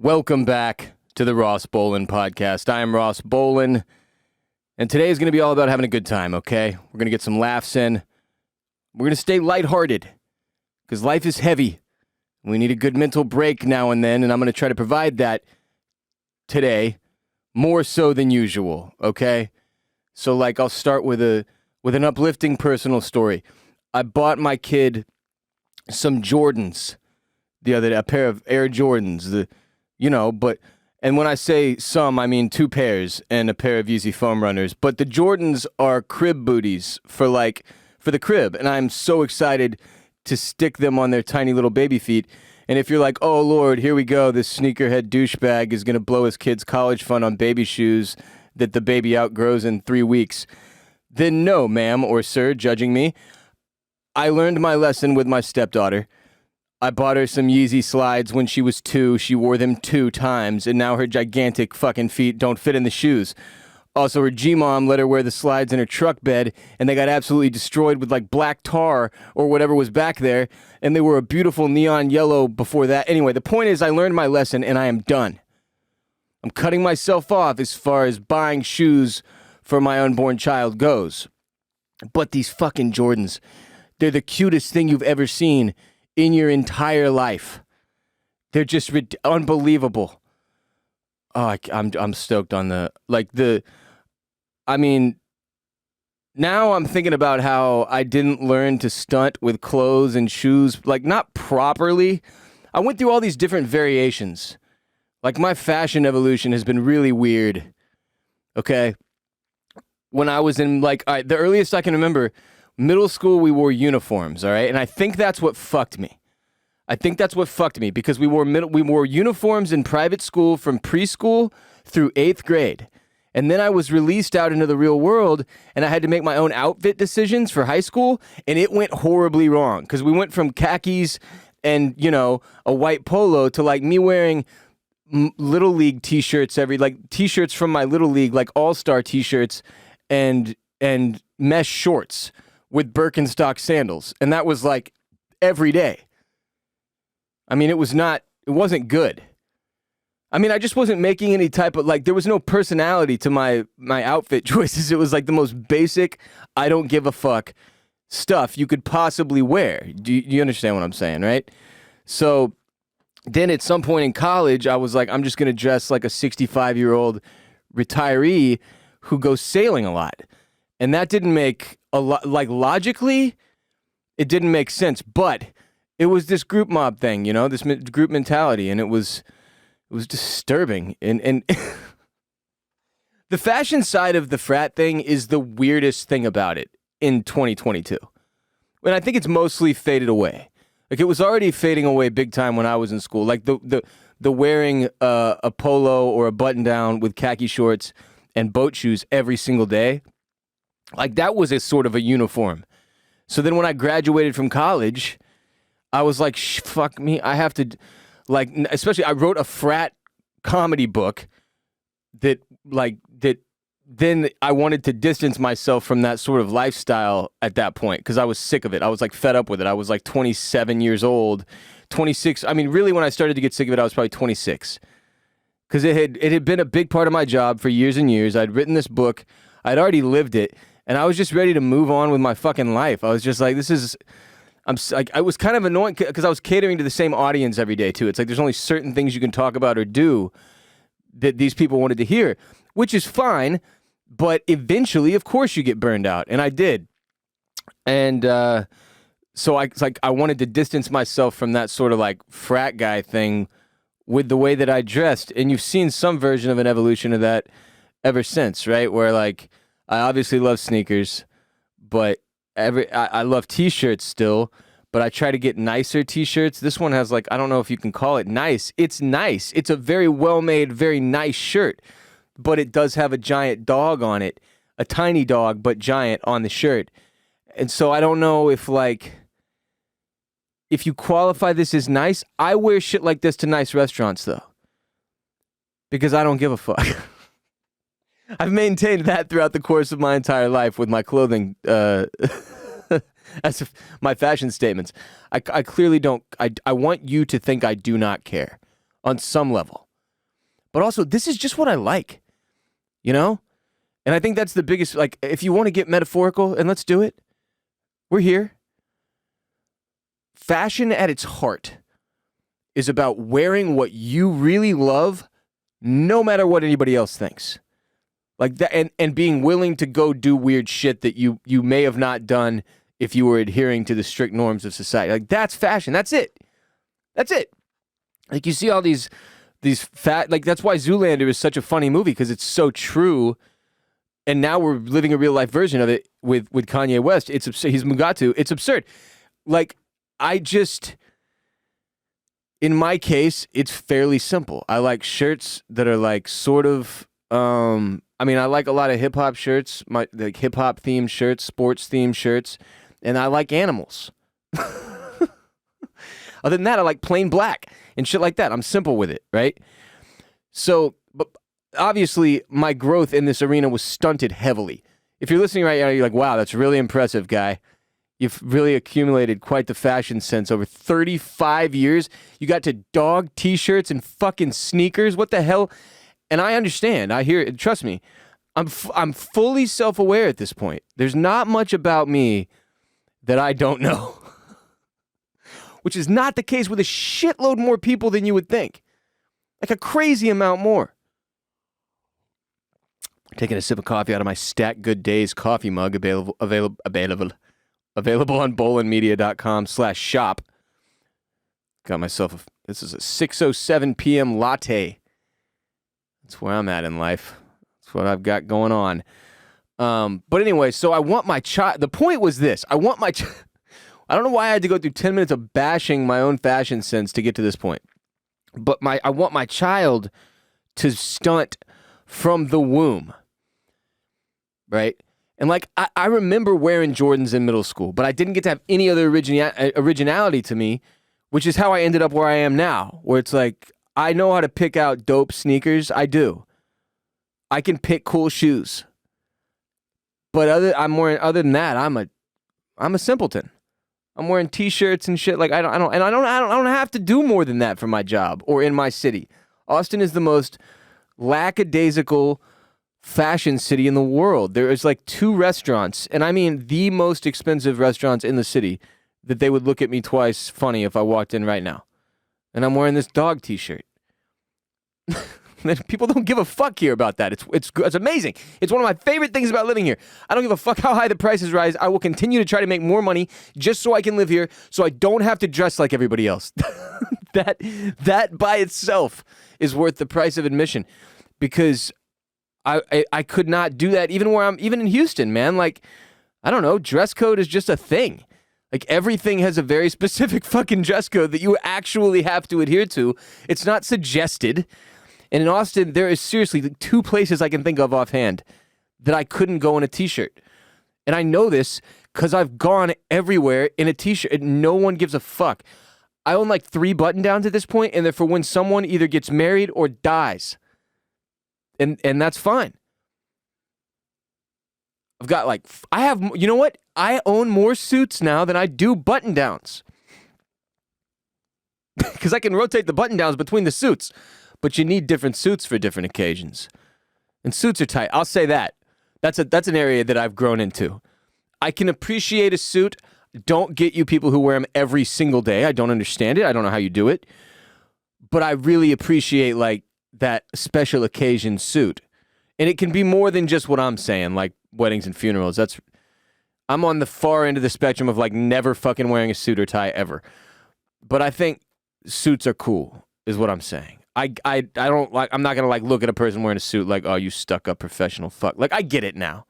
Welcome back to the Ross Bolen podcast. I am Ross Bolen, and today is going to be all about having a good time, okay? We're going to get some laughs in. We're going to stay lighthearted, because life is heavy. We need a good mental break now and then, and I'm going to try to provide that today, more so than usual, okay? So, I'll start with an uplifting personal story. I bought my kid some Jordans the other day, a pair of Air Jordans, and when I say some, I mean 2 pairs and a pair of Yeezy foam runners. But the Jordans are crib booties for the crib, and I'm so excited to stick them on their tiny little baby feet. And if you're like, oh Lord, here we go, this sneakerhead douchebag is gonna blow his kid's college fund on baby shoes that the baby outgrows in 3 weeks, then no, ma'am or sir, judging me. I learned my lesson with my stepdaughter. I bought her some Yeezy slides when she was 2. She wore them 2 times, and now her gigantic fucking feet don't fit in the shoes. Also, her G-mom let her wear the slides in her truck bed, and they got absolutely destroyed with black tar or whatever was back there, and they were a beautiful neon yellow before that. Anyway, the point is I learned my lesson, and I am done. I'm cutting myself off as far as buying shoes for my unborn child goes. But these fucking Jordans, they're the cutest thing you've ever seen in your entire life. They're just unbelievable. Oh, I'm stoked on now I'm thinking about how I didn't learn to stunt with clothes and shoes, not properly. I went through all these different variations. My fashion evolution has been really weird. Okay? When I was in, the earliest I can remember, middle school, we wore uniforms, all right? And I think that's what fucked me. Because we wore uniforms in private school from preschool through 8th grade. And then I was released out into the real world, and I had to make my own outfit decisions for high school, and it went horribly wrong. Because we went from khakis and, a white polo to, me wearing Little League t-shirts t-shirts from my Little League, all-star t-shirts and mesh shorts with Birkenstock sandals. And that was every day. It wasn't good. I just wasn't making any type of, there was no personality to my outfit choices. It was the most basic, I don't give a fuck stuff you could possibly wear. Do you understand what I'm saying, right? So then at some point in college, I was I'm just going to dress like a 65-year-old retiree who goes sailing a lot. And that didn't make a lot, logically, it didn't make sense, but it was this group mob thing, this group mentality, and it was disturbing. And the fashion side of the frat thing is the weirdest thing about it in 2022. And I think it's mostly faded away. It was already fading away big time when I was in school. The wearing a polo or a button down with khaki shorts and boat shoes every single day. That was a sort of a uniform. So then when I graduated from college, I was fuck me. I have to, especially I wrote a frat comedy book that then I wanted to distance myself from that sort of lifestyle at that point because I was sick of it. I was fed up with it. I was 27 years old, 26. Really when I started to get sick of it, I was probably 26 because it had been a big part of my job for years and years. I'd written this book. I'd already lived it. And I was just ready to move on with my fucking life. I was just I was kind of annoying because I was catering to the same audience every day too. It's there's only certain things you can talk about or do that these people wanted to hear, which is fine. But eventually, of course, you get burned out. And I did. And so I wanted to distance myself from that sort of frat guy thing with the way that I dressed. And you've seen some version of an evolution of that ever since, right? Where I obviously love sneakers, but I love t-shirts still, but I try to get nicer t-shirts. This one has I don't know if you can call it nice. It's nice. It's a very well-made, very nice shirt, but it does have a giant dog on it, a tiny dog, but giant on the shirt. And so I don't know if if you qualify this as nice. I wear shit like this to nice restaurants though, because I don't give a fuck. I've maintained that throughout the course of my entire life with my clothing, as my fashion statements. I clearly don't. I want you to think I do not care on some level. but also this is just what I like, you know? And I think that's the biggest, like, if you want to get metaphorical, and let's do it, we're here. Fashion at its heart is about wearing what you really love, no matter what anybody else thinks. Like that, and being willing to go do weird shit that you may have not done if you were adhering to the strict norms of society. Like, that's fashion. That's it. That's it. Like, you see all these fat, like, that's why Zoolander is such a funny movie, because it's so true. And now we're living a real life version of it with Kanye West. It's absurd. He's Mugatu. It's absurd. Like, in my case, it's fairly simple. I like shirts that are like sort of, I mean, I like a lot of hip hop shirts, like hip hop themed shirts, sports themed shirts, and I like animals. Other than that, I like plain black and shit like that. I'm simple with it, right? So, but obviously, my growth in this arena was stunted heavily. If you're listening right now, you're like, wow, that's really impressive, guy. You've really accumulated quite the fashion sense over 35 years. You got to dog t-shirts and fucking sneakers. What the hell? And I understand. I hear it. Trust me. I'm fully self-aware at this point. There's not much about me that I don't know. Which is not the case with a shitload more people than you would think. Like a crazy amount more. Taking a sip of coffee out of my Stack Good Days coffee mug, available on bolenmedia.com/shop. Got myself this is a 6:07 p.m. latte. That's where I'm at in life. That's what I've got going on. But anyway, so I want my child. The point was this. I want my I don't know why I had to go through 10 minutes of bashing my own fashion sense to get to this point. But I want my child to stunt from the womb. Right? And like, I remember wearing Jordans in middle school, but I didn't get to have any other originality to me, which is how I ended up where I am now, where it's like, I know how to pick out dope sneakers. I do. I can pick cool shoes. But other than that, I'm a simpleton. I'm wearing t-shirts and shit. Like, I don't have to do more than that for my job or in my city. Austin is the most lackadaisical fashion city in the world. There is like 2 restaurants, and I mean the most expensive restaurants in the city, that they would look at me twice funny if I walked in right now. And I'm wearing this dog t-shirt. People don't give a fuck here about that. It's amazing. It's one of my favorite things about living here. I don't give a fuck how high the prices rise. I will continue to try to make more money just so I can live here, so I don't have to dress like everybody else. That by itself is worth the price of admission, because I could not do that even in Houston, man. Like, I don't know, dress code is just a thing. Like, everything has a very specific fucking dress code that you actually have to adhere to. It's not suggested. And in Austin, there is seriously 2 places I can think of offhand that I couldn't go in a t-shirt. And I know this because I've gone everywhere in a t-shirt and no one gives a fuck. I own like 3 button-downs at this point, and they're for when someone either gets married or dies. And that's fine. I've got like, you know what? I own more suits now than I do button-downs. Because I can rotate the button-downs between the suits. But you need different suits for different occasions. And suits are tight. I'll say that. That's an area that I've grown into. I can appreciate a suit. Don't get you people who wear them every single day. I don't understand it. I don't know how you do it. But I really appreciate, like, that special occasion suit. And it can be more than just what I'm saying, like weddings and funerals. I'm on the far end of the spectrum of, like, never fucking wearing a suit or tie ever. But I think suits are cool, is what I'm saying. I don't like, I'm not gonna like look at a person wearing a suit like, oh, you stuck up professional fuck. Like, I get it now,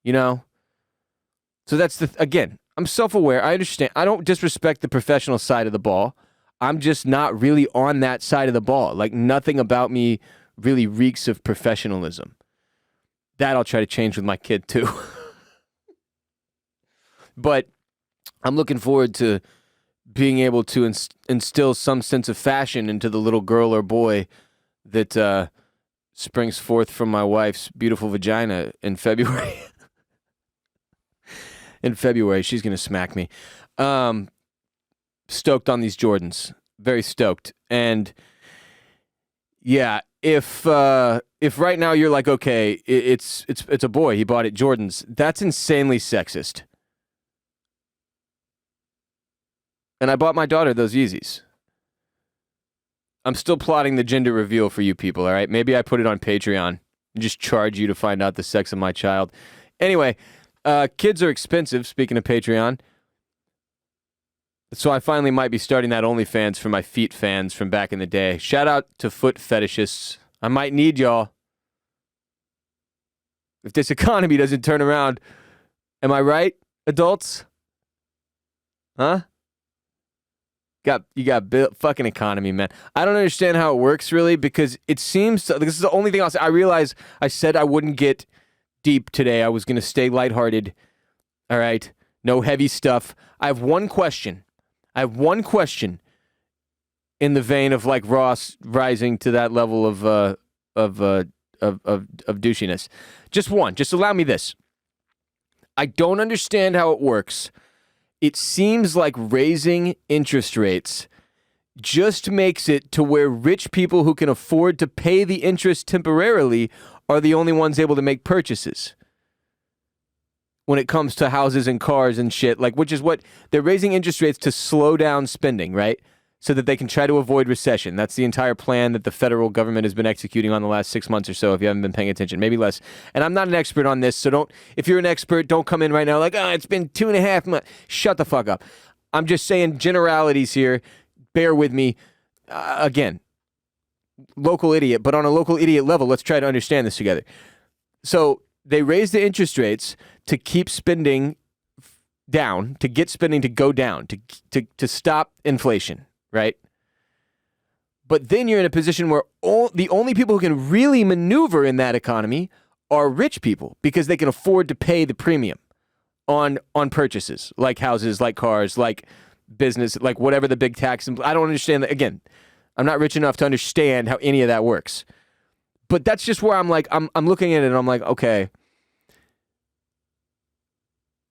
you know? So that's again, I'm self-aware. I understand. I don't disrespect the professional side of the ball. I'm just not really on that side of the ball. Like, nothing about me really reeks of professionalism. That I'll try to change with my kid too. But I'm looking forward to being able to instill some sense of fashion into the little girl or boy that springs forth from my wife's beautiful vagina in February. In February, she's going to smack me. Stoked on these Jordans. Very stoked. And yeah, if right now you're like, okay, it's a boy, he bought it Jordans, that's insanely sexist. And I bought my daughter those Yeezys. I'm still plotting the gender reveal for you people, all right? Maybe I put it on Patreon and just charge you to find out the sex of my child. Anyway, kids are expensive, speaking of Patreon. So I finally might be starting that OnlyFans for my feet fans from back in the day. Shout out to foot fetishists. I might need y'all. If this economy doesn't turn around, am I right, adults? Huh? You got fucking economy, man. I don't understand how it works really, because it seems this is the only thing I'll say. I realize I said I wouldn't get deep today. I was going to stay lighthearted. All right, no heavy stuff. I have one question in the vein of like Ross rising to that level of douchiness. Just one. Just allow me this. I don't understand how it works. It seems like raising interest rates just makes it to where rich people who can afford to pay the interest temporarily are the only ones able to make purchases when it comes to houses and cars and shit, like, which is what they're raising interest rates to slow down spending, right? So that they can try to avoid recession. That's the entire plan that the federal government has been executing on the last 6 months or so, if you haven't been paying attention, maybe less. And I'm not an expert on this, so if you're an expert, don't come in right now like, it's been 2.5 months. Shut the fuck up. I'm just saying generalities here. Bear with me. Again, local idiot, but on a local idiot level, let's try to understand this together. So they raise the interest rates to keep spending down, to get spending to go down, to stop inflation. Right? But then you're in a position where the only people who can really maneuver in that economy are rich people, because they can afford to pay the premium on purchases, like houses, like cars, like business, like whatever the big tax. I don't understand that. Again, I'm not rich enough to understand how any of that works. But that's just where I'm like, I'm looking at it and I'm like, okay,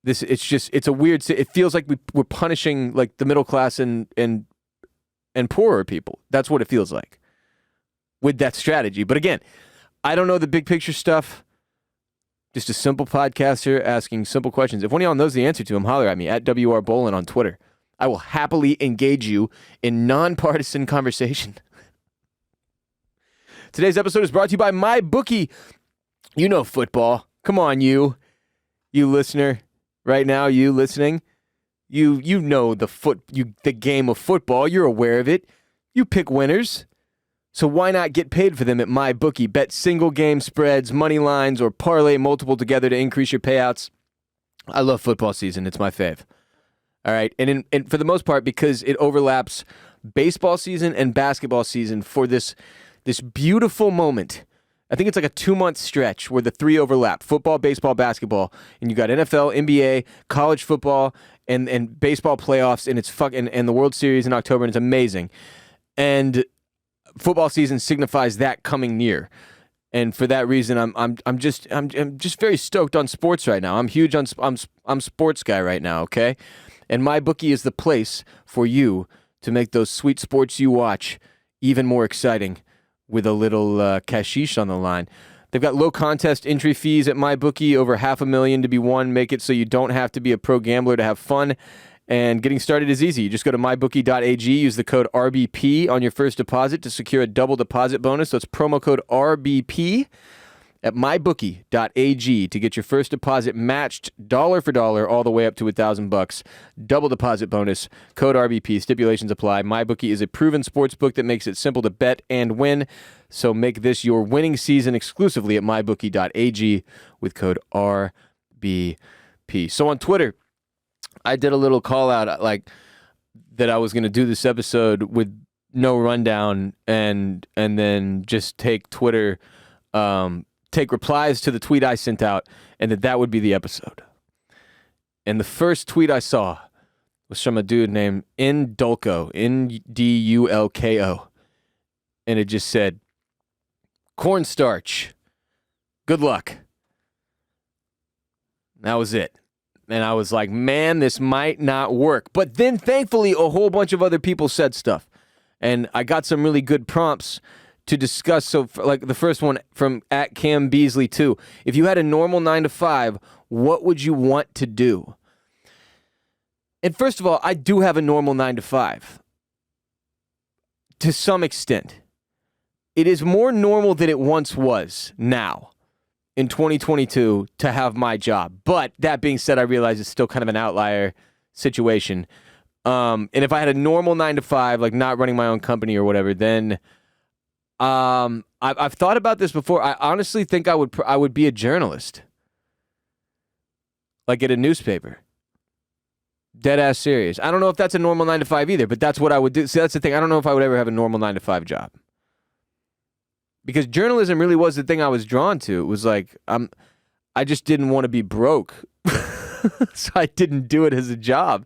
it's a weird, it feels like we're punishing like the middle class and poorer people. That's what it feels like with that strategy. But again, I don't know the big picture stuff. Just a simple podcaster asking simple questions. If one of y'all knows the answer to them, holler at me at WR Bolen on Twitter. I will happily engage you in nonpartisan conversation. Today's episode is brought to you by MyBookie. You know football. Come on, you listener. Right now, you listening. You know the game of football. You're aware of it. You pick winners. So why not get paid for them at MyBookie? Bet single game spreads, money lines, or parlay multiple together to increase your payouts. I love football season. It's my fave. All right. And for the most part, because it overlaps baseball season and basketball season for this beautiful moment. I think it's like a 2-month stretch where the three overlap: football, baseball, basketball, and you got NFL, NBA, college football, and baseball playoffs, and it's and the World Series in October, and it's amazing. And football season signifies that coming near, and for that reason, I'm just very stoked on sports right now. I'm huge on I'm sports guy right now. Okay, and MyBookie is the place for you to make those sweet sports you watch even more exciting, with a little cashish on the line. They've got low contest entry fees at MyBookie, over $500,000 to be won. Make it so you don't have to be a pro gambler to have fun. And getting started is easy. You just go to MyBookie.ag, use the code RBP on your first deposit to secure a double deposit bonus. So it's promo code RBP at MyBookie.ag to get your first deposit matched dollar for dollar all the way up to $1,000. Double deposit bonus, code RBP, stipulations apply. MyBookie is a proven sports book that makes it simple to bet and win. So make this your winning season exclusively at MyBookie.ag with code RBP. So on Twitter, I did a little call out like that I was going to do this episode with no rundown and then just take Twitter take replies to the tweet I sent out, and that would be the episode. And the first tweet I saw was from a dude named Ndulko, Ndulko. And it just said, cornstarch, good luck. That was it. And I was like, man, this might not work. But then, thankfully, a whole bunch of other people said stuff. And I got some really good prompts to discuss. So, like the first one from at Cam Beasley 2. If you had a normal 9 to 5, what would you want to do? And first of all, I do have a normal 9 to 5. To some extent. It is more normal than it once was now in 2022 to have my job. But that being said, I realize it's still kind of an outlier situation. And if I had a normal 9 to 5, like not running my own company or whatever, then I've thought about this before. I honestly think I would be a journalist, like at a newspaper. Dead ass serious. I don't know if that's a normal 9 to 5 either, but that's what I would do. See, that's the thing. I don't know if I would ever have a normal 9 to 5 job, because journalism really was the thing I was drawn to. It was like I just didn't want to be broke, so I didn't do it as a job.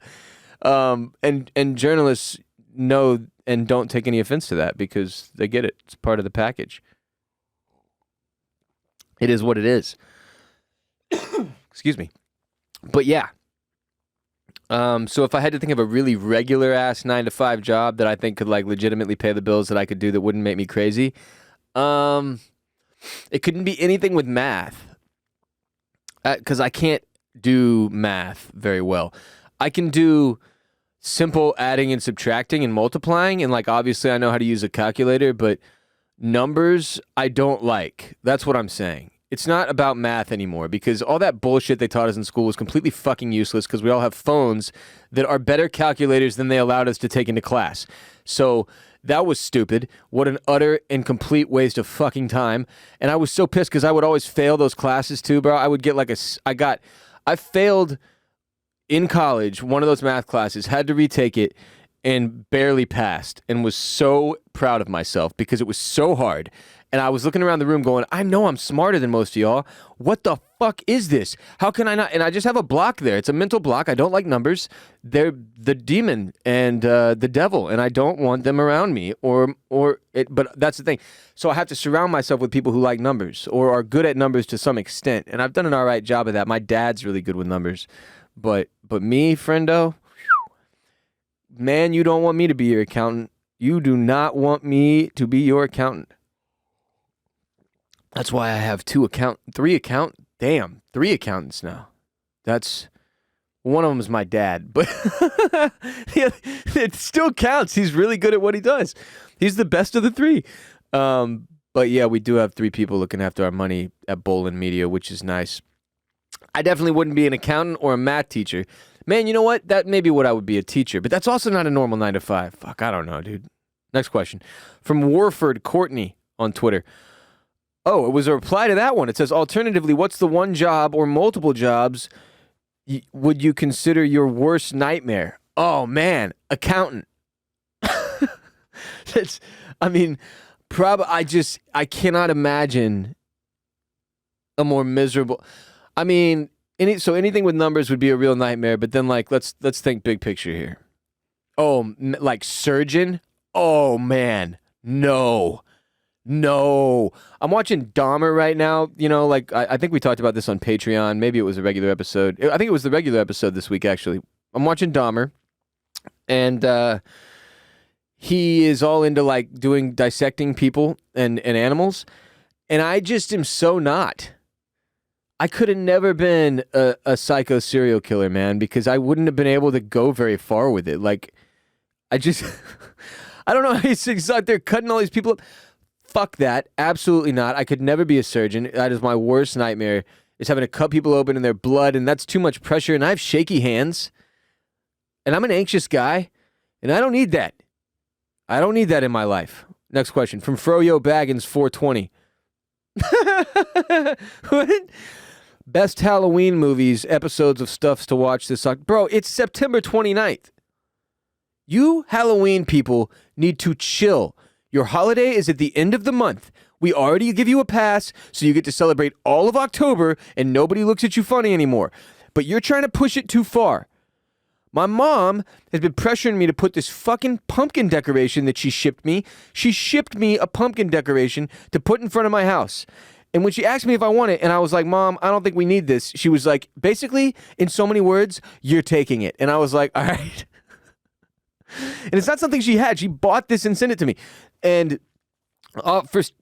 And journalists know and don't take any offense to that because they get it. It's part of the package. It is what it is. Excuse me. But yeah. So if I had to think of a really regular ass 9 to 5 job that I think could like legitimately pay the bills that I could do that wouldn't make me crazy, it couldn't be anything with math. 'Cause I can't do math very well. I can do simple adding and subtracting and multiplying, and like obviously I know how to use a calculator, but numbers I don't like. That's what I'm saying. It's not about math anymore, because all that bullshit they taught us in school was completely fucking useless, because we all have phones that are better calculators than they allowed us to take into class. So that was stupid. What an utter and complete waste of fucking time. And I was so pissed because I would always fail those classes too, bro. I would get like I failed in college, one of those math classes, had to retake it and barely passed, and was so proud of myself because it was so hard. And I was looking around the room going, I know I'm smarter than most of y'all. What the fuck is this? How can I not? And I just have a block there. It's a mental block. I don't like numbers. They're the demon and the devil, and I don't want them around me. But that's the thing. So I have to surround myself with people who like numbers or are good at numbers to some extent. And I've done an all right job of that. My dad's really good with numbers. But me, friendo, man, you don't want me to be your accountant. You do not want me to be your accountant. That's why I have three accountants now. That's one of them is my dad, but yeah, it still counts. He's really good at what he does. He's the best of the three. But yeah, we do have 3 people looking after our money at Bolen Media, which is nice. I definitely wouldn't be an accountant or a math teacher. Man, you know what? That may be what I would be, a teacher, but that's also not a normal 9 to 5. Fuck, I don't know, dude. Next question. From Warford Courtney on Twitter. Oh, it was a reply to that one. It says, alternatively, what's the one job or multiple jobs would you consider your worst nightmare? Oh, man, accountant. I cannot imagine a more miserable. I mean, anything with numbers would be a real nightmare, but then like, let's think big picture here. Oh, like surgeon? Oh, man, no. I'm watching Dahmer right now. You know, like I think we talked about this on Patreon. Maybe it was a regular episode. I think it was the regular episode this week, actually. I'm watching Dahmer, and he is all into like dissecting people and animals, and I just am so not. I could have never been a psycho serial killer, man, because I wouldn't have been able to go very far with it. Like, I don't know how he's out there cutting all these people up. Fuck that. Absolutely not. I could never be a surgeon. That is my worst nightmare, is having to cut people open in their blood, and that's too much pressure, and I have shaky hands, and I'm an anxious guy, and I don't need that. I don't need that in my life. Next question. From Froyo Baggins 420. What? Best Halloween movies, episodes of stuffs to watch this October. Bro, it's September 29th. You Halloween people need to chill. Your holiday is at the end of the month. We already give you a pass, so you get to celebrate all of October, and nobody looks at you funny anymore. But you're trying to push it too far. My mom has been pressuring me to put this fucking pumpkin decoration that she shipped me. She shipped me a pumpkin decoration to put in front of my house. And when she asked me if I want it, and I was like, Mom, I don't think we need this. She was like, basically, in so many words, you're taking it. And I was like, all right. And it's not something she had. She bought this and sent it to me. And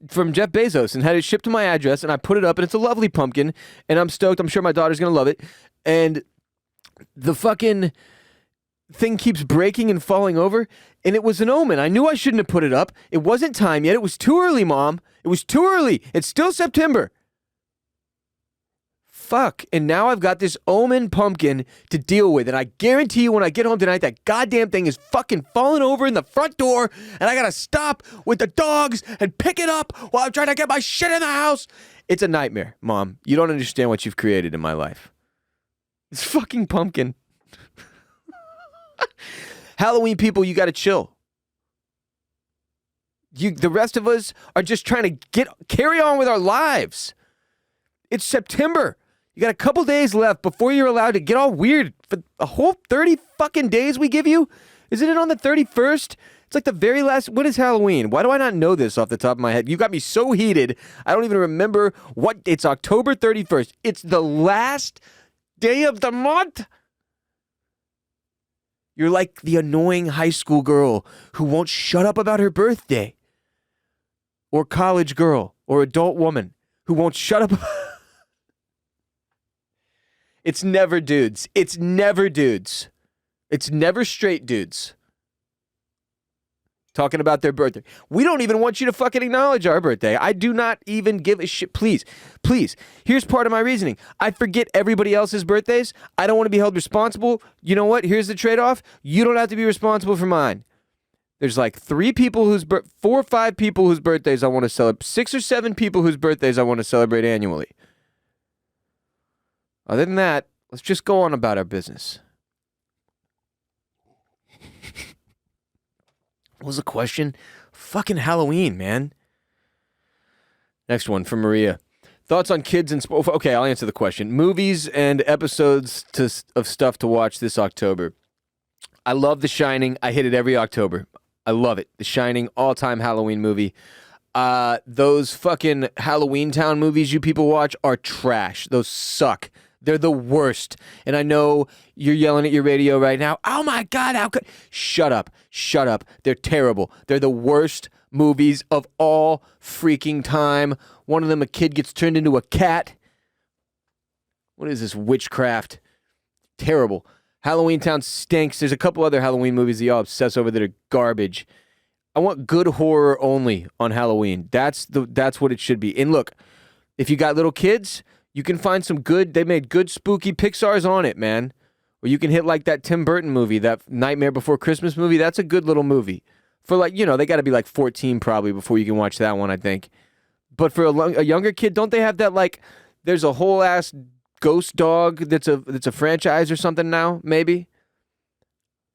from Jeff Bezos and had it shipped to my address, and I put it up, and it's a lovely pumpkin, and I'm stoked. I'm sure my daughter's going to love it. And the fucking thing keeps breaking and falling over, and it was an omen. I knew I shouldn't have put it up. It wasn't time yet. It was too early, Mom. It was too early. It's still September. Fuck. And now I've got this omen pumpkin to deal with, and I guarantee you when I get home tonight, that goddamn thing is fucking falling over in the front door, and I gotta stop with the dogs and pick it up while I'm trying to get my shit in the house. It's a nightmare, Mom. You don't understand what you've created in my life. This fucking pumpkin. Halloween people, you gotta chill. The rest of us are just trying to carry on with our lives. It's September. You got a couple days left before you're allowed to get all weird for a whole 30 fucking days we give you. Isn't it on the 31st? It's like the very last. What is Halloween? Why do I not know this off the top of my head? You got me so heated. I don't even remember what. It's October 31st. It's the last day of the month. You're like the annoying high school girl who won't shut up about her birthday. Or college girl or adult woman who won't shut up. It's never dudes. It's never dudes. It's never straight dudes talking about their birthday. We don't even want you to fucking acknowledge our birthday. I do not even give a shit. Please, please. Here's part of my reasoning. I forget everybody else's birthdays. I don't want to be held responsible. You know what? Here's the trade-off. You don't have to be responsible for mine. There's like 4 or 5 people whose birthdays I want to celebrate. 6 or 7 people whose birthdays I want to celebrate annually. Other than that, let's just go on about our business. What was the question? Fucking Halloween, man. Next one from Maria. Thoughts on kids and sports? Okay, I'll answer the question. Movies and episodes of stuff to watch this October. I love The Shining. I hit it every October. I love it. The Shining, all-time Halloween movie. Those fucking Halloween Town movies you people watch are trash. Those suck. They're the worst. And I know you're yelling at your radio right now. Oh my God, how could... Shut up. Shut up. They're terrible. They're the worst movies of all freaking time. One of them, a kid gets turned into a cat. What is this witchcraft? Terrible. Halloween Town stinks. There's a couple other Halloween movies that y'all obsess over that are garbage. I want good horror only on Halloween. That's what it should be. And look, if you got little kids... You can find some good, they made good spooky Pixar's on it, man. Or you can hit like that Tim Burton movie, that Nightmare Before Christmas movie. That's a good little movie. For like, they got to be like 14 probably before you can watch that one, I think. But for a younger kid, don't they have that like, there's a whole ass ghost dog that's a franchise or something now, maybe?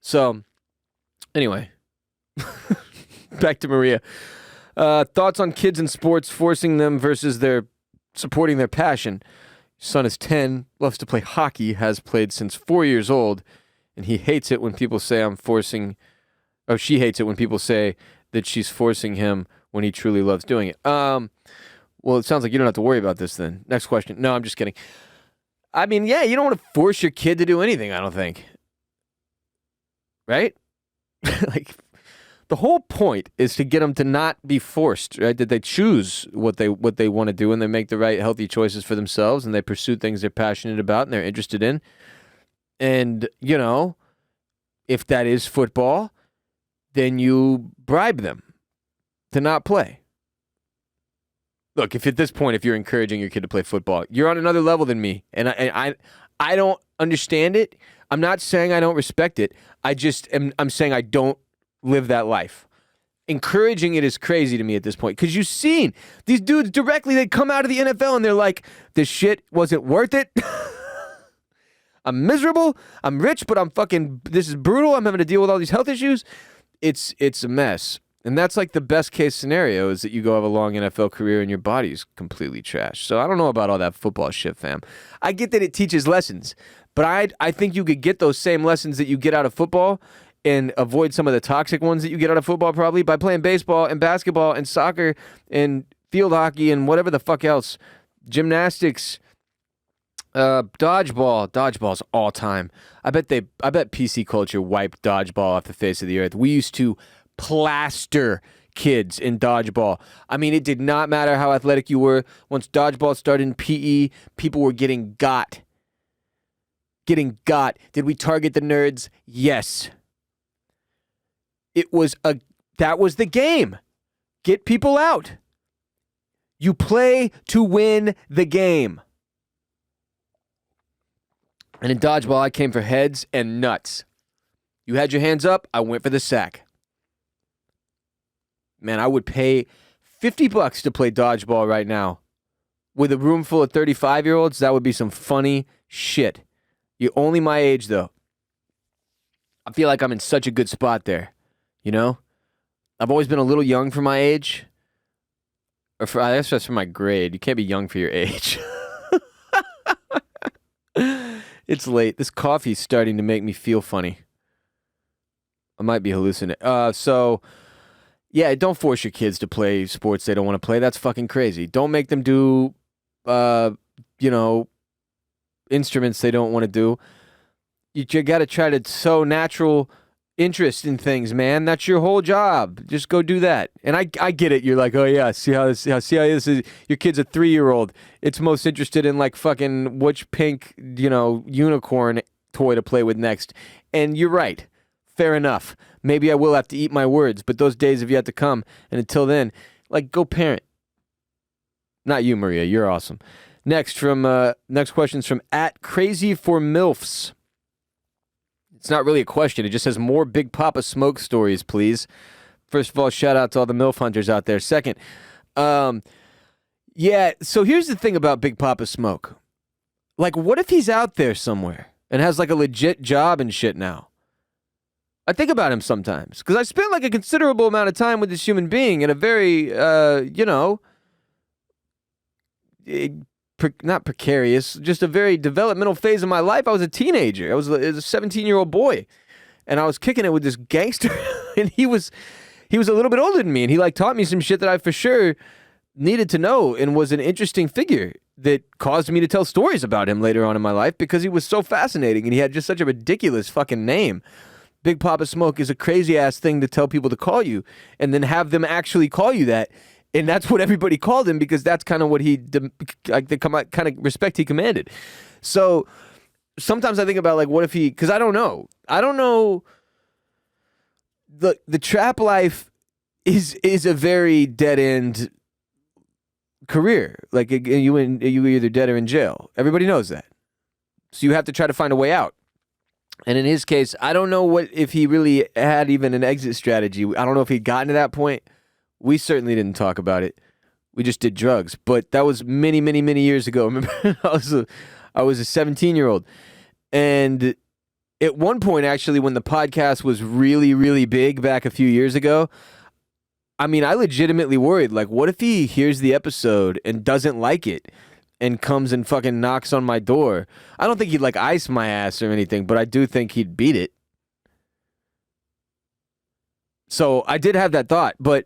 So, anyway. Back to Maria. Thoughts on kids in sports forcing them versus their supporting their passion. Son is 10, loves to play hockey, has played since 4 years old, and he hates it when people say she hates it when people say that she's forcing him when he truly loves doing it. Well, it sounds like you don't have to worry about this then. Next question. No, I'm just kidding. I mean, yeah, you don't want to force your kid to do anything, I don't think. Right? Like, the whole point is to get them to not be forced, right? That they choose what they want to do and they make the right healthy choices for themselves and they pursue things they're passionate about and they're interested in. And, if that is football, then you bribe them to not play. Look, if at this point, if you're encouraging your kid to play football, you're on another level than me. And I don't understand it. I'm not saying I don't respect it. I'm saying I don't live that life. Encouraging it is crazy to me at this point because you've seen these dudes directly, they come out of the NFL and they're like, this shit wasn't worth it. I'm miserable. I'm rich, but this is brutal. I'm having to deal with all these health issues. It's a mess. And that's like the best case scenario is that you go have a long NFL career and your body's completely trash. So I don't know about all that football shit, fam. I get that it teaches lessons, but I think you could get those same lessons that you get out of football and avoid some of the toxic ones that you get out of football probably by playing baseball and basketball and soccer and field hockey and whatever the fuck else. Gymnastics, dodgeball's all time. I bet PC culture wiped dodgeball off the face of the earth. We used to plaster kids in dodgeball. I mean, it did not matter how athletic you were. Once dodgeball started in PE, people were getting got. Did we target the nerds? Yes. That was the game. Get people out. You play to win the game. And in dodgeball, I came for heads and nuts. You had your hands up, I went for the sack. Man, I would pay $50 to play dodgeball right now. With a room full of 35-year-olds, that would be some funny shit. You're only my age, though. I feel like I'm in such a good spot there, you know? I've always been a little young for my age. I guess that's for my grade. You can't be young for your age. It's late. This coffee's starting to make me feel funny. I might be hallucinating. Yeah, don't force your kids to play sports they don't want to play. That's fucking crazy. Don't make them do, instruments they don't want to do. You got to try to sow natural interest in things, man. That's your whole job. Just go do that. And I get it. You're like, oh yeah, see how this is. Your kid's a 3-year-old. It's most interested in like fucking which pink, unicorn toy to play with next. And you're right. Fair enough. Maybe I will have to eat my words, but those days have yet to come. And until then, like, go parent. Not you, Maria. You're awesome. Next question's from @crazy4milfs. It's not really a question. It just says more Big Papa Smoke stories, please. First of all, shout out to all the MILF hunters out there. Second, yeah, so here's the thing about Big Papa Smoke. Like, what if he's out there somewhere and has like a legit job and shit now? I think about him sometimes because I spent like a considerable amount of time with this human being in a very, not precarious, just a very developmental phase of my life. I was a teenager. I was a 17-year-old boy, and I was kicking it with this gangster, and he was a little bit older than me, and he like taught me some shit that I for sure needed to know, and was an interesting figure that caused me to tell stories about him later on in my life because he was so fascinating, and he had just such a ridiculous fucking name. Big Papa Smoke is a crazy-ass thing to tell people to call you, and then have them actually call you that. And that's what everybody called him because that's kind of what the kind of respect he commanded. So sometimes I think about like, what if because I don't know. The trap life is a very dead-end career. Like you either dead or in jail. Everybody knows that. So you have to try to find a way out. And in his case, I don't know if he really had even an exit strategy. I don't know if he'd gotten to that point. We certainly didn't talk about it. We just did drugs. But that was many, many, many years ago. Remember, I was a 17-year-old. And at one point, actually, when the podcast was really, really big back a few years ago, I mean, I legitimately worried, like, what if he hears the episode and doesn't like it and comes and fucking knocks on my door? I don't think he'd, like, ice my ass or anything, but I do think he'd beat it. So I did have that thought, but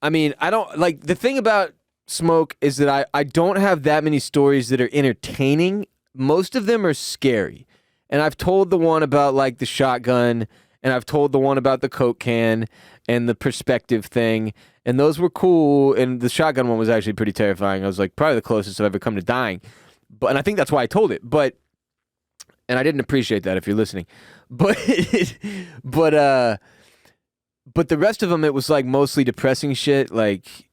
I mean, I don't like the thing about Smoke is that I don't have that many stories that are entertaining. Most of them are scary. And I've told the one about like the shotgun, and I've told the one about the Coke can and the perspective thing. And those were cool. And the shotgun one was actually pretty terrifying. I was like probably the closest I've ever come to dying. And I think that's why I told it. And I didn't appreciate that if you're listening. But the rest of them, it was like mostly depressing shit. Like,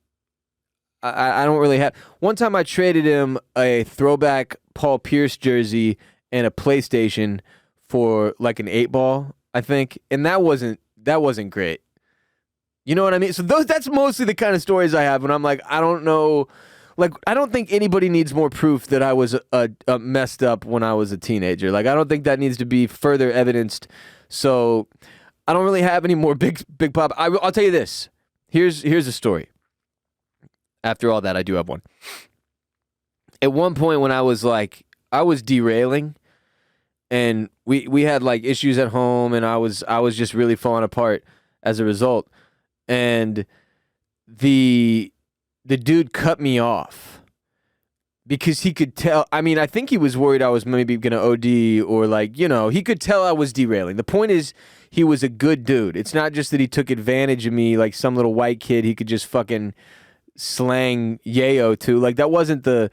I don't really have. One time I traded him a throwback Paul Pierce jersey and a PlayStation for like an 8-ball, I think. And that wasn't great. You know what I mean? So that's mostly the kind of stories I have when I'm like, I don't know. Like, I don't think anybody needs more proof that I was messed up when I was a teenager. Like, I don't think that needs to be further evidenced. So I don't really have any more big pop. I'll tell you this. Here's a story. After all that, I do have one. At one point when I was derailing, and we had like issues at home, and I was just really falling apart as a result. And the dude cut me off because he could tell. I mean, I think he was worried I was maybe going to OD, or like, he could tell I was derailing. The point is, he was a good dude. It's not just that he took advantage of me like some little white kid he could just fucking slang yayo to. Like that wasn't the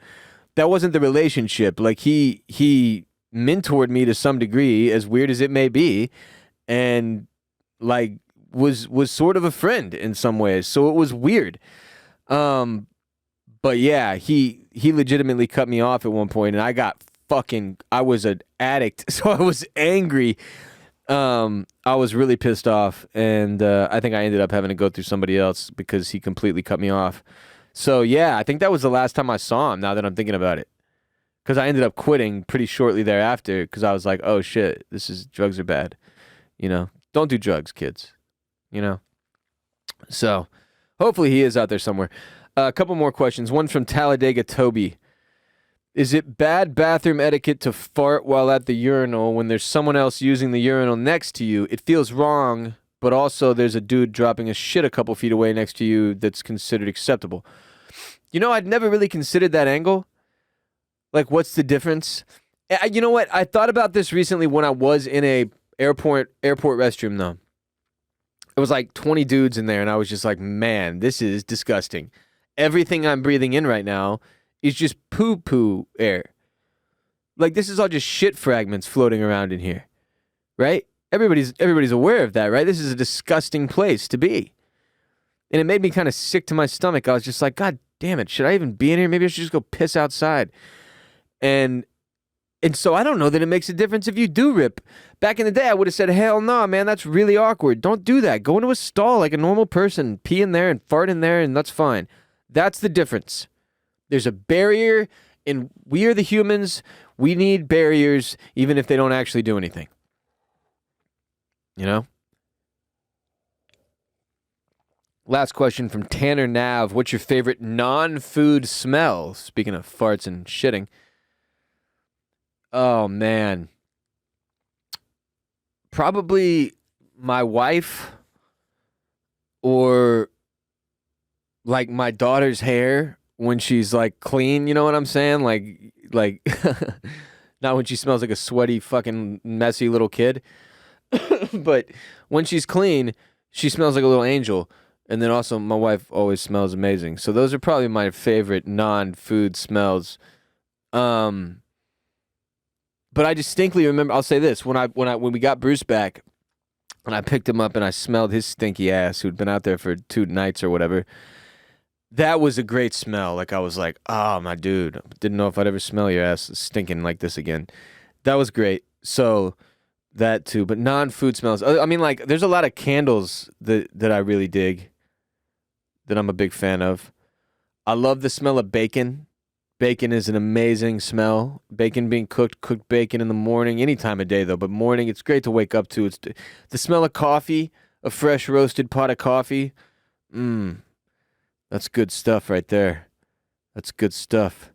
relationship. Like he mentored me to some degree, as weird as it may be, and like was sort of a friend in some ways. So it was weird. But yeah, he legitimately cut me off at one point, and I was an addict, so I was angry. I was really pissed off, and I think I ended up having to go through somebody else because he completely cut me off. So yeah, I think that was the last time I saw him, now that I'm thinking about it. Because I ended up quitting pretty shortly thereafter because I was like, oh shit, drugs are bad. You know, don't do drugs, kids. You know? So hopefully he is out there somewhere. A couple more questions. One from Talladega Toby. Is it bad bathroom etiquette to fart while at the urinal when there's someone else using the urinal next to you? It feels wrong, but also there's a dude dropping a shit a couple feet away next to you that's considered acceptable. You know, I'd never really considered that angle. Like, what's the difference? You know what? I thought about this recently when I was in a airport restroom, though. It was like 20 dudes in there, and I was just like, man, this is disgusting. Everything I'm breathing in right now is just poo-poo air. Like, this is all just shit fragments floating around in here, right? Everybody's aware of that, right? This is a disgusting place to be. And it made me kind of sick to my stomach. I was just like, God damn it, should I even be in here? Maybe I should just go piss outside. And so I don't know that it makes a difference if you do rip. Back in the day, I would have said, hell no, man, that's really awkward. Don't do that. Go into a stall like a normal person, pee in there and fart in there, and that's fine. That's the difference. There's a barrier, and we are the humans. We need barriers, even if they don't actually do anything. You know? Last question from Tanner Nav. What's your favorite non-food smell? Speaking of farts and shitting. Oh, man. Probably my wife or like my daughter's hair when she's like clean, you know what I'm saying? Like not when she smells like a sweaty fucking messy little kid. But when she's clean, she smells like a little angel. And then also my wife always smells amazing. So those are probably my favorite non-food smells. But I distinctly remember, I'll say this, when we got Bruce back and I picked him up and I smelled his stinky ass who'd been out there for 2 nights or whatever. That was a great smell. Like I was like, oh, my dude, didn't know if I'd ever smell your ass stinking like this again. That was great. So that too, but non-food smells. I mean, like there's a lot of candles that I really dig, that I'm a big fan of. I love the smell of bacon. Bacon is an amazing smell. Bacon being cooked bacon in the morning, any time of day though, but morning, it's great to wake up to. It's the smell of coffee, a fresh roasted pot of coffee. That's good stuff right there. That's good stuff.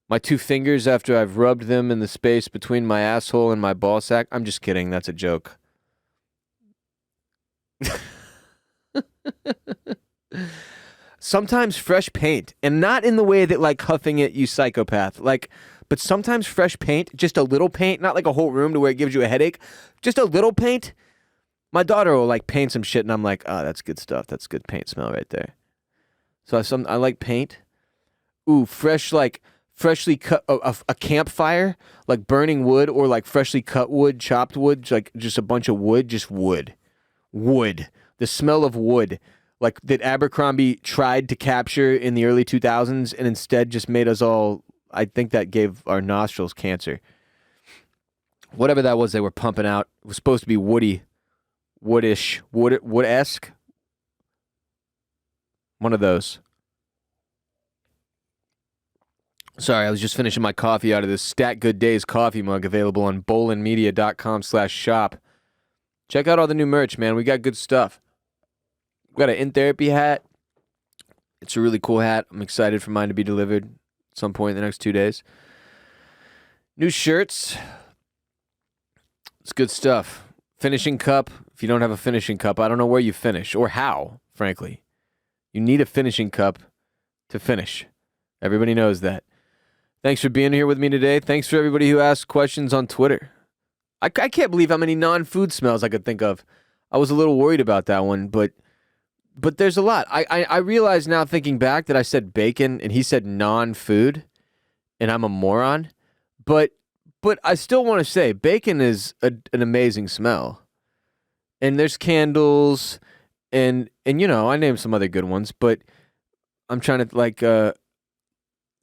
My 2 fingers after I've rubbed them in the space between my asshole and my ball sack. I'm just kidding. That's a joke. Sometimes fresh paint, and not in the way that like huffing it, you psychopath. Like, but sometimes fresh paint, just a little paint, not like a whole room to where it gives you a headache. Just a little paint. My daughter will like paint some shit, and I'm like, oh, that's good stuff. That's good paint smell right there. So I like paint. Ooh, freshly cut a campfire, like burning wood, or like freshly cut wood, chopped wood, like just a bunch of wood, just wood. The smell of wood, like that Abercrombie tried to capture in the early 2000s and instead just made us all, I think that gave our nostrils cancer. Whatever that was they were pumping out, it was supposed to be woody, wood-esque. One of those. Sorry, I was just finishing my coffee out of this Stat Good Days coffee mug available on bolenmedia.com/shop. Check out all the new merch, man. We got good stuff. We got an In Therapy hat. It's a really cool hat. I'm excited for mine to be delivered at some point in the next 2 days. New shirts. It's good stuff. Finishing cup. If you don't have a finishing cup, I don't know where you finish or how, frankly. You need a finishing cup to finish. Everybody knows that. Thanks for being here with me today. Thanks for everybody who asked questions on Twitter. I can't believe how many non-food smells I could think of. I was a little worried about that one, but there's a lot. I realize now, thinking back, that I said bacon and he said non-food, and I'm a moron. But I still want to say bacon is an amazing smell. And there's candles, and I named some other good ones, but I'm trying to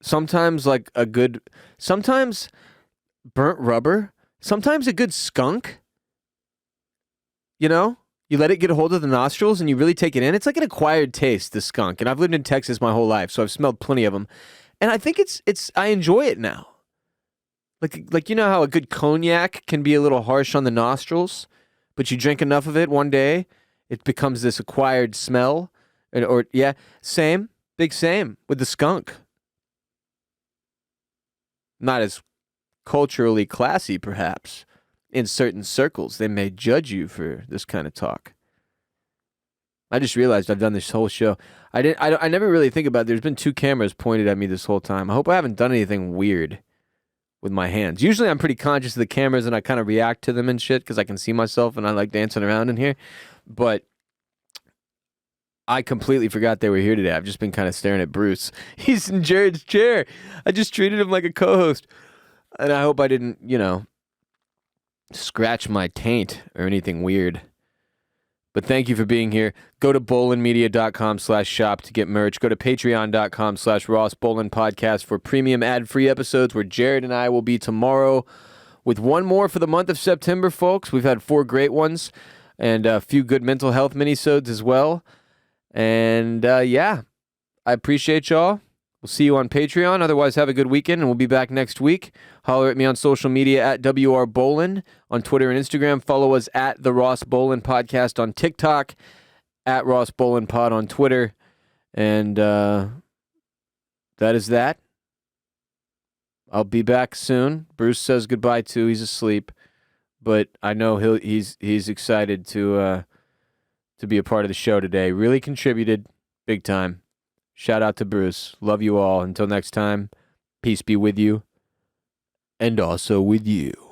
sometimes sometimes burnt rubber, sometimes a good skunk. You let it get a hold of the nostrils and you really take it in. It's like an acquired taste, the skunk. And I've lived in Texas my whole life, so I've smelled plenty of them. And I think I enjoy it now. Like how a good cognac can be a little harsh on the nostrils, but you drink enough of it one day, it becomes this acquired smell. Same with the skunk. Not as culturally classy, perhaps. In certain circles, they may judge you for this kind of talk. I just realized I've done this whole show. I never really think about it. There's been 2 cameras pointed at me this whole time. I hope I haven't done anything weird with my hands. Usually I'm pretty conscious of the cameras and I kind of react to them and shit because I can see myself and I like dancing around in here. But I completely forgot they were here today. I've just been kind of staring at Bruce. He's in Jared's chair. I just treated him like a co-host. And I hope I didn't, scratch my taint or anything weird. But thank you for being here. Go to bolenmedia.com/shop to get merch. Go to patreon.com/Ross Bolen Podcast for premium ad-free episodes where Jared and I will be tomorrow with one more for the month of September, folks. We've had 4 great ones and a few good mental health minisodes as well. And I appreciate y'all. We'll see you on Patreon. Otherwise, have a good weekend, and we'll be back next week. Holler at me on social media at WRBolen on Twitter and Instagram. Follow us at The Ross Bolen Podcast on TikTok, at Ross Bolen Pod on Twitter. And that is that. I'll be back soon. Bruce says goodbye, too. He's asleep. But I know he's excited to be a part of the show today. Really contributed big time. Shout out to Bruce. Love you all. Until next time, peace be with you and also with you.